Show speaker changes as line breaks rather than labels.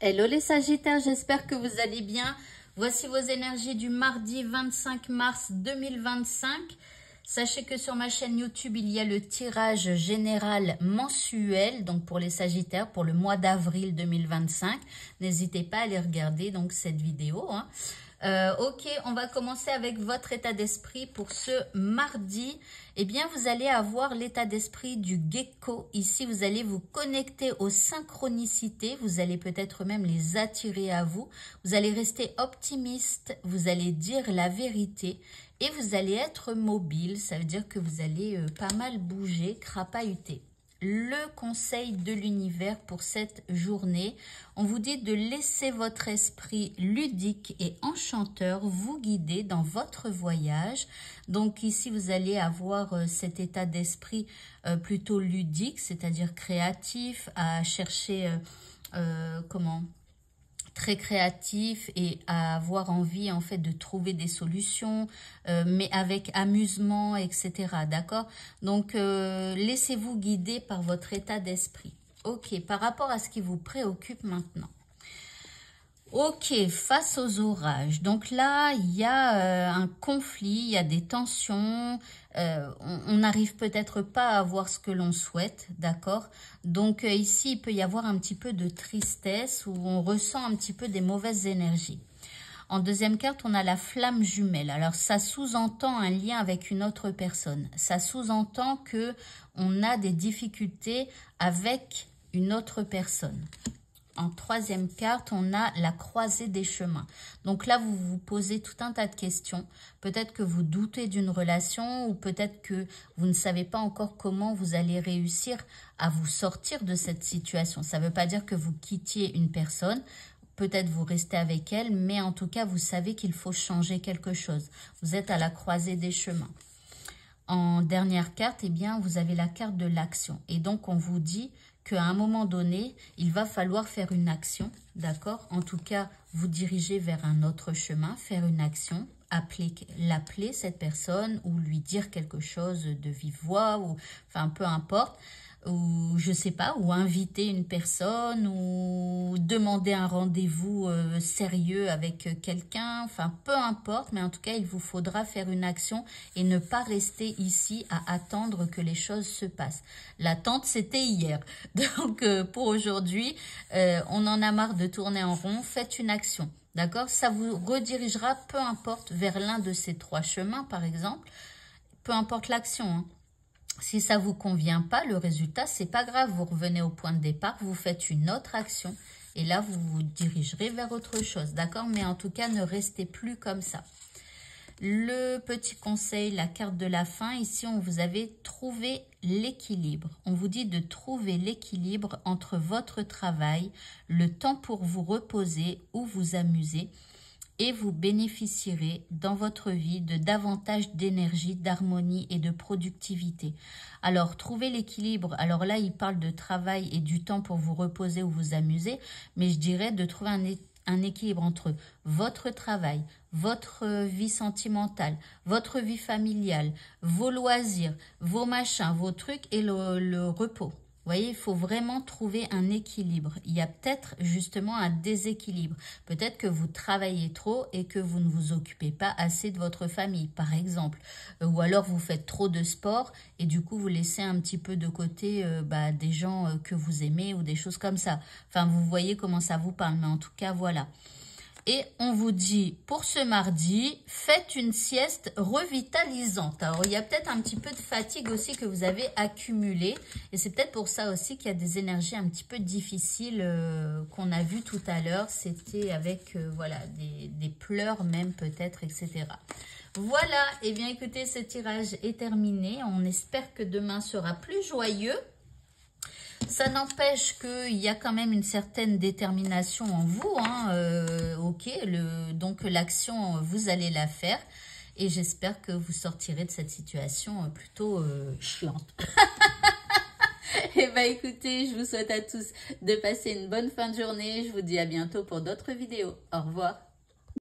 Hello les Sagittaires, j'espère que vous allez bien. Voici vos énergies du mardi 25 mars 2025. Sachez que sur ma chaîne YouTube, il y a le tirage général mensuel, donc pour les Sagittaires, pour le mois d'avril 2025. N'hésitez pas à aller regarder donc cette vidéo. Ok, on va commencer avec votre état d'esprit pour ce mardi. Eh bien, vous allez avoir l'état d'esprit du gecko. Ici, vous allez vous connecter aux synchronicités. Vous allez peut-être même les attirer à vous. Vous allez rester optimiste. Vous allez dire la vérité. Et vous allez être mobile. Ça veut dire que vous allez pas mal bouger, crapahuter. Le conseil de l'univers pour cette journée, on vous dit de laisser votre esprit ludique et enchanteur vous guider dans votre voyage. Donc ici, vous allez avoir cet état d'esprit plutôt ludique, c'est-à-dire créatif, à chercher très créatif et à avoir envie en fait de trouver des solutions, mais avec amusement, etc. D'accord? Donc, laissez-vous guider par votre état d'esprit. Ok, par rapport à ce qui vous préoccupe maintenant. Ok, face aux orages. Donc là, il y a un conflit, il y a des tensions. On n'arrive peut-être pas à avoir ce que l'on souhaite, d'accord? Donc ici, il peut y avoir un petit peu de tristesse où on ressent un petit peu des mauvaises énergies. En deuxième carte, on a la flamme jumelle. Alors, ça sous-entend un lien avec une autre personne. Ça sous-entend que on a des difficultés avec une autre personne. En troisième carte, on a la croisée des chemins. Donc là, vous vous posez tout un tas de questions. Peut-être que vous doutez d'une relation ou peut-être que vous ne savez pas encore comment vous allez réussir à vous sortir de cette situation. Ça ne veut pas dire que vous quittiez une personne. Peut-être vous restez avec elle, mais en tout cas, vous savez qu'il faut changer quelque chose. Vous êtes à la croisée des chemins. En dernière carte, eh bien, vous avez la carte de l'action. Et donc, on vous dit qu'à un moment donné, il va falloir faire une action, d'accord? En tout cas, vous dirigez vers un autre chemin, faire une action, l'appeler cette personne ou lui dire quelque chose de vive voix, ou enfin, peu importe, ou je sais pas, ou inviter une personne, ou demander un rendez-vous sérieux avec quelqu'un, enfin peu importe, mais en tout cas il vous faudra faire une action et ne pas rester ici à attendre que les choses se passent. L'attente c'était hier, donc pour aujourd'hui, on en a marre de tourner en rond, faites une action. D'accord? Ça vous redirigera, peu importe, vers l'un de ces trois chemins, par exemple, peu importe l'action, hein. Si ça vous convient pas, le résultat, c'est pas grave. Vous revenez au point de départ, vous faites une autre action et là, vous vous dirigerez vers autre chose. D'accord? Mais en tout cas, ne restez plus comme ça. Le petit conseil, la carte de la fin, ici, on vous avait trouvé l'équilibre. On vous dit de trouver l'équilibre entre votre travail, le temps pour vous reposer ou vous amuser, et vous bénéficierez dans votre vie de davantage d'énergie, d'harmonie et de productivité. Alors, trouvez l'équilibre. Alors là, il parle de travail et du temps pour vous reposer ou vous amuser, mais je dirais de trouver un équilibre entre votre travail, votre vie sentimentale, votre vie familiale, vos loisirs, vos machins, vos trucs et le repos. Vous voyez, il faut vraiment trouver un équilibre. Il y a peut-être justement un déséquilibre. Peut-être que vous travaillez trop et que vous ne vous occupez pas assez de votre famille, par exemple. Ou alors vous faites trop de sport et du coup vous laissez un petit peu de côté des gens que vous aimez ou des choses comme ça. Enfin, vous voyez comment ça vous parle, mais en tout cas, voilà. Et on vous dit, pour ce mardi, faites une sieste revitalisante. Alors, il y a peut-être un petit peu de fatigue aussi que vous avez accumulée. Et c'est peut-être pour ça aussi qu'il y a des énergies un petit peu difficiles qu'on a vues tout à l'heure. C'était avec, voilà, des pleurs même peut-être, etc. Voilà, et bien écoutez, ce tirage est terminé. On espère que demain sera plus joyeux. Ça n'empêche qu'il y a quand même une certaine détermination en vous, hein, ok, donc l'action, vous allez la faire et j'espère que vous sortirez de cette situation plutôt chiante. Et bah écoutez, je vous souhaite à tous de passer une bonne fin de journée, je vous dis à bientôt pour d'autres vidéos. Au revoir.